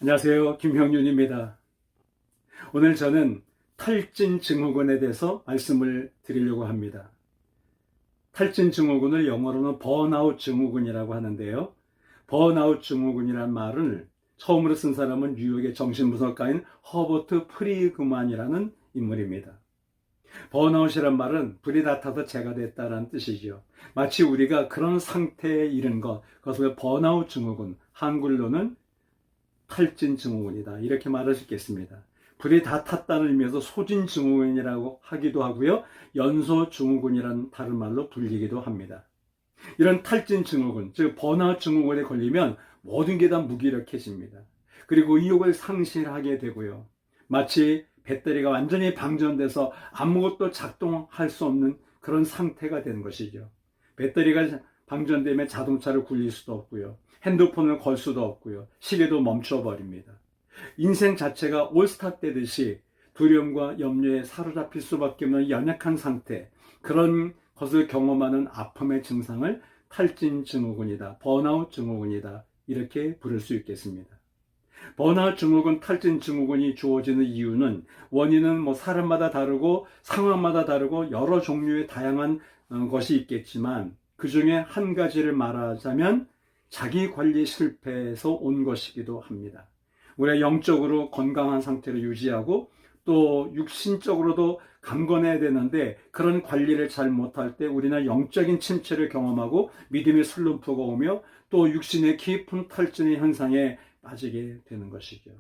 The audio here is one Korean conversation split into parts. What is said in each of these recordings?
안녕하세요. 김형윤입니다. 오늘 저는 탈진 증후군에 대해서 말씀을 드리려고 합니다. 탈진 증후군을 영어로는 번아웃 증후군이라고 하는데요. 번아웃 증후군이란 말을 처음으로 쓴 사람은 뉴욕의 정신분석가인 허버트 프리그만이라는 인물입니다. 번아웃이란 말은 불이 다 타서 재가 됐다는 뜻이죠. 마치 우리가 그런 상태에 이른 그것을 번아웃 증후군, 한글로는 탈진 증후군이다, 이렇게 말할 수 있겠습니다. 불이 다 탔다는 의미에서 소진 증후군이라고 하기도 하고요, 연소 증후군이라는 다른 말로 불리기도 합니다. 이런 탈진 증후군, 즉 번아웃 증후군에 걸리면 모든 게 다 무기력해집니다. 그리고 의욕을 상실하게 되고요, 마치 배터리가 완전히 방전돼서 아무것도 작동할 수 없는 그런 상태가 되는 것이죠. 배터리가 방전되면 자동차를 굴릴 수도 없고요, 핸드폰을 걸 수도 없고요, 시계도 멈춰버립니다. 인생 자체가 올스탑 되듯이 두려움과 염려에 사로잡힐 수밖에 없는 연약한 상태, 그런 것을 경험하는 아픔의 증상을 탈진 증후군이다, 번아웃 증후군이다, 이렇게 부를 수 있겠습니다. 번아웃 증후군, 탈진 증후군이 주어지는 이유는 원인은 사람마다 다르고 상황마다 다르고 여러 종류의 다양한 것이 있겠지만, 그 중에 한 가지를 말하자면 자기 관리 실패에서 온 것이기도 합니다. 우리가 영적으로 건강한 상태를 유지하고 또 육신적으로도 강건해야 되는데, 그런 관리를 잘 못할 때 우리는 영적인 침체를 경험하고 믿음의 슬럼프가 오며 또 육신의 깊은 탈진의 현상에 빠지게 되는 것이죠.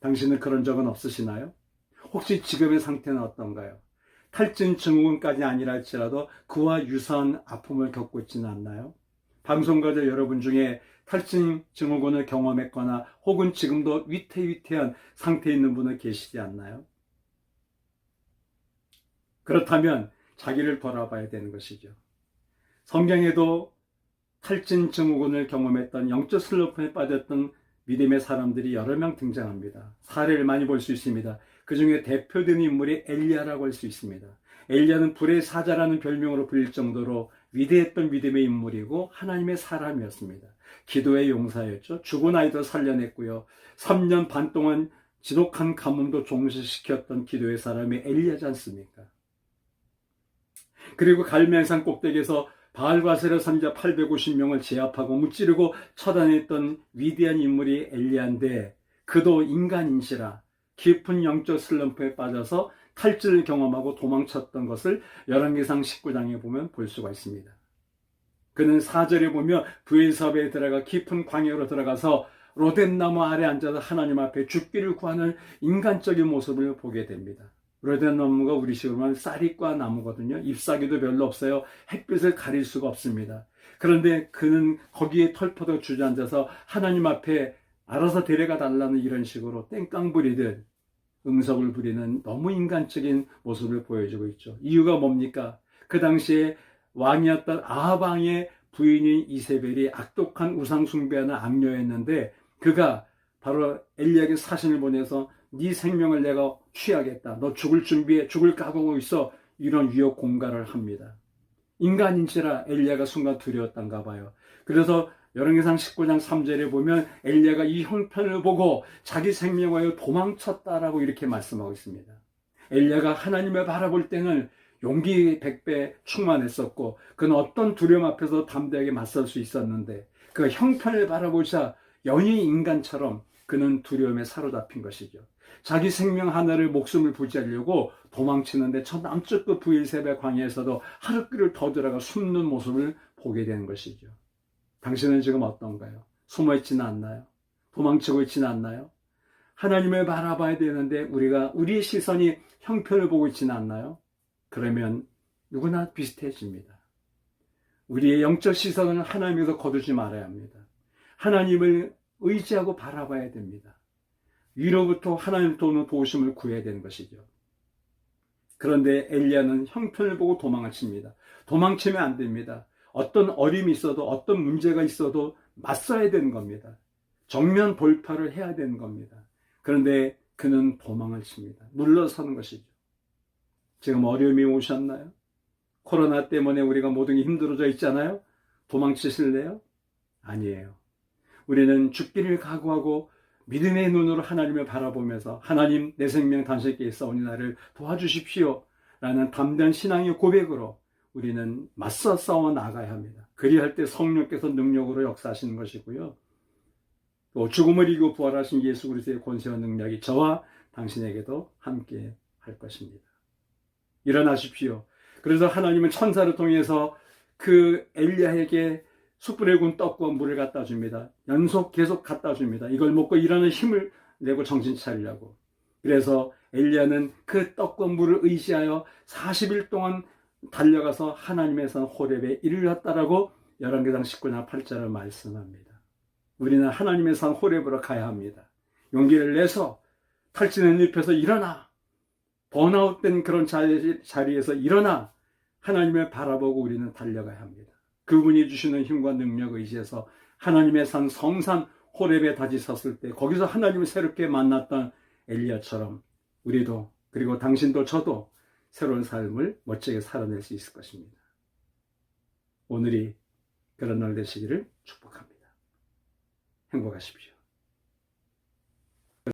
당신은 그런 적은 없으시나요? 혹시 지금의 상태는 어떤가요? 탈진 증후군까지 아니라 할지라도 그와 유사한 아픔을 겪고 있지는 않나요? 방송가들 여러분 중에 탈진 증후군을 경험했거나 혹은 지금도 위태위태한 상태에 있는 분은 계시지 않나요? 그렇다면 자기를 돌아봐야 되는 것이죠. 성경에도 탈진 증후군을 경험했던, 영적 슬럼프에 빠졌던 믿음의 사람들이 여러 명 등장합니다. 사례를 많이 볼 수 있습니다. 그 중에 대표되는 인물이 엘리야라고 할 수 있습니다. 엘리야는 불의 사자라는 별명으로 불릴 정도로 위대했던 믿음의 인물이고 하나님의 사람이었습니다. 기도의 용사였죠. 죽은 아이도 살려냈고요, 3년 반 동안 지독한 가뭄도 종식시켰던 기도의 사람이 엘리야지 않습니까? 그리고 갈멜산 꼭대기에서 바알과세라 선지자 850명을 제압하고 무찌르고 처단했던 위대한 인물이 엘리야인데, 그도 인간인시라 깊은 영적 슬럼프에 빠져서 탈진을 경험하고 도망쳤던 것을 열왕기상 19장에 보면 볼 수가 있습니다. 그는 4절에 보면 브엘사베에 들어가 깊은 광야로 들어가서 로뎀나무 아래 앉아서 하나님 앞에 죽기를 구하는 인간적인 모습을 보게 됩니다. 로뎀나무가 우리식으로 말하면 쌀이과 나무거든요. 잎사귀도 별로 없어요. 햇빛을 가릴 수가 없습니다. 그런데 그는 거기에 털퍼덕 주저앉아서 하나님 앞에 알아서 데려가 달라는 이런 식으로 땡깡 부리듯 응석을 부리는 너무 인간적인 모습을 보여주고 있죠. 이유가 뭡니까? 그 당시에 왕이었던 아합 왕의 부인인 이세벨이 악독한 우상 숭배하는 악녀였는데, 그가 바로 엘리야에게 사신을 보내서 네 생명을 내가 취하겠다, 너 죽을 준비해, 죽을 각오하고 있어, 이런 위협 공갈을 합니다. 인간인지라 엘리야가 순간 두려웠던가 봐요. 그래서 열왕기상 19장 3절에 보면 엘리야가 이 형편을 보고 자기 생명을 도망쳤다라고 이렇게 말씀하고 있습니다. 엘리야가 하나님을 바라볼 때는 용기 100배 충만했었고, 그는 어떤 두려움 앞에서 담대하게 맞설 수 있었는데, 그 형편을 바라보자 연희 인간처럼 그는 두려움에 사로잡힌 것이죠. 자기 생명 하나를, 목숨을 부지하려고 도망치는데 저 남쪽 그 브엘세바 광야에서도 하루길을 더 들어가 숨는 모습을 보게 되는 것이죠. 당신은 지금 어떤가요? 숨어 있지는 않나요? 도망치고 있지는 않나요? 하나님을 바라봐야 되는데 우리의 시선이 형편을 보고 있지는 않나요? 그러면 누구나 비슷해집니다. 우리의 영적 시선을 하나님에서 거두지 말아야 합니다. 하나님을 의지하고 바라봐야 됩니다. 위로부터 하나님부터 오는 도우심을 구해야 되는 것이죠. 그런데 엘리야는 형편을 보고 도망을 칩니다. 도망치면 안 됩니다. 어떤 어림이 있어도, 어떤 문제가 있어도 맞서야 되는 겁니다. 정면 돌파를 해야 되는 겁니다. 그런데 그는 도망을 칩니다. 물러서는 것이죠. 지금 어려움이 오셨나요? 코로나 때문에 우리가 모든 게 힘들어져 있잖아요. 도망치실래요? 아니에요. 우리는 죽기를 각오하고 믿음의 눈으로 하나님을 바라보면서 하나님 내 생명 당신께 있사오니 나를 도와주십시오 라는 담대한 신앙의 고백으로 우리는 맞서 싸워 나가야 합니다. 그리할 때 성령께서 능력으로 역사하시는 것이고요. 또 죽음을 이기고 부활하신 예수 그리스도의 권세와 능력이 저와 당신에게도 함께 할 것입니다. 일어나십시오. 그래서 하나님은 천사를 통해서 그 엘리야에게 숯불에 구운 떡과 물을 갖다 줍니다. 계속 갖다 줍니다. 이걸 먹고 일하는 힘을 내고 정신 차리려고. 그래서 엘리야는 그 떡과 물을 의지하여 40일 동안 달려가서 하나님의 산 호렙에 이르렀다라고 열왕기상 19장 8절을 말씀합니다. 우리는 하나님의 산 호렙으로 가야 합니다. 용기를 내서 탈진의 늪에서 일어나, 번아웃된 그런 자리에서 일어나 하나님을 바라보고 우리는 달려가야 합니다. 그분이 주시는 힘과 능력 의지해서 하나님의 산 성산 호렙에 다시 섰을 때 거기서 하나님을 새롭게 만났던 엘리야처럼 우리도, 그리고 당신도 저도 새로운 삶을 멋지게 살아낼 수 있을 것입니다. 오늘이 그런 날 되시기를 축복합니다. 행복하십시오.